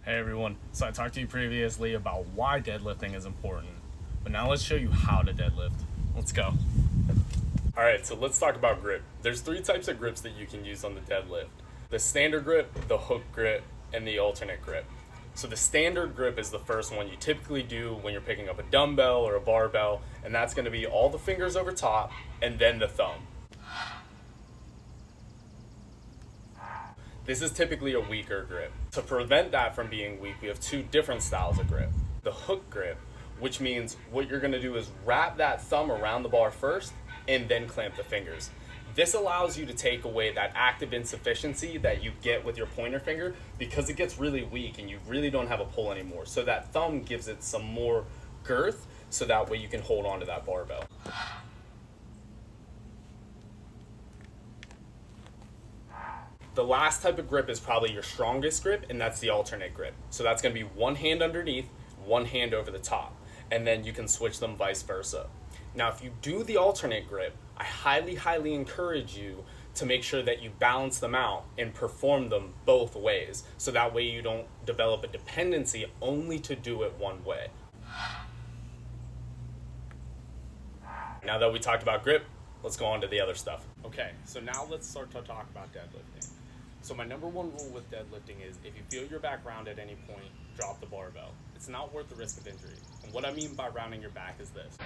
Hey everyone, so I talked to you previously about why deadlifting is important, but now let's show you how to deadlift. Let's go. Alright, so let's talk about grip. There's three types of grips that you can use on the deadlift. The standard grip, the hook grip, and the alternate grip. So the standard grip is the first one you typically do when you're picking up a dumbbell or a barbell, and that's going to be all the fingers over top and then the thumb. This is typically a weaker grip. To prevent that from being weak, we have two different styles of grip. The hook grip, which means what you're going to do is wrap that thumb around the bar first and then clamp the fingers. This allows you to take away that active insufficiency that you get with your pointer finger because it gets really weak and you really don't have a pull anymore. So that thumb gives it some more girth so that way you can hold on to that barbell. The last type of grip is probably your strongest grip, and that's the alternate grip. So that's going to be one hand underneath, one hand over the top, and then you can switch them vice versa. Now, if you do the alternate grip, I highly encourage you to make sure that you balance them out and perform them both ways. So that way you don't develop a dependency only to do it one way. Now that we talked about grip, let's go on to the other stuff. Okay, so now let's start to talk about deadlifting. So my number one rule with deadlifting is if you feel your back round at any point, drop the barbell. It's not worth the risk of injury. And what I mean by rounding your back is this.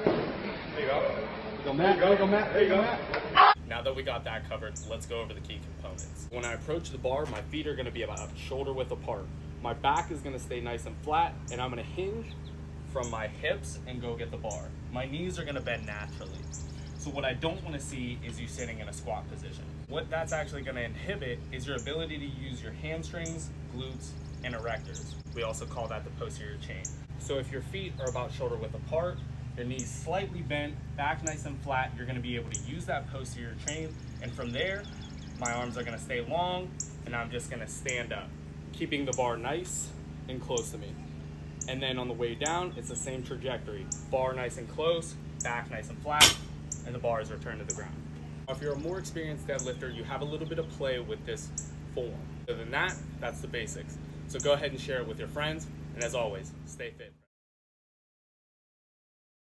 There you go. Go Matt, go Matt, there you go Matt. Now that we got that covered, let's go over the key components. When I approach the bar, my feet are gonna be about shoulder width apart. My back is gonna stay nice and flat, and I'm gonna hinge from my hips and go get the bar. My knees are gonna bend naturally. So what I don't want to see is you sitting in a squat position. What that's actually going to inhibit is your ability to use your hamstrings, glutes, and erectors. We also call that the posterior chain. So if your feet are about shoulder width apart, your knees slightly bent, back nice and flat, you're going to be able to use that posterior chain. And from there, my arms are going to stay long, and I'm just going to stand up, keeping the bar nice and close to me. And then on the way down, it's the same trajectory. Bar nice and close, back nice and flat, and the bar is returned to the ground. If you're a more experienced deadlifter, you have a little bit of play with this form. Other than that, that's the basics. So go ahead and share it with your friends, and as always, stay fit.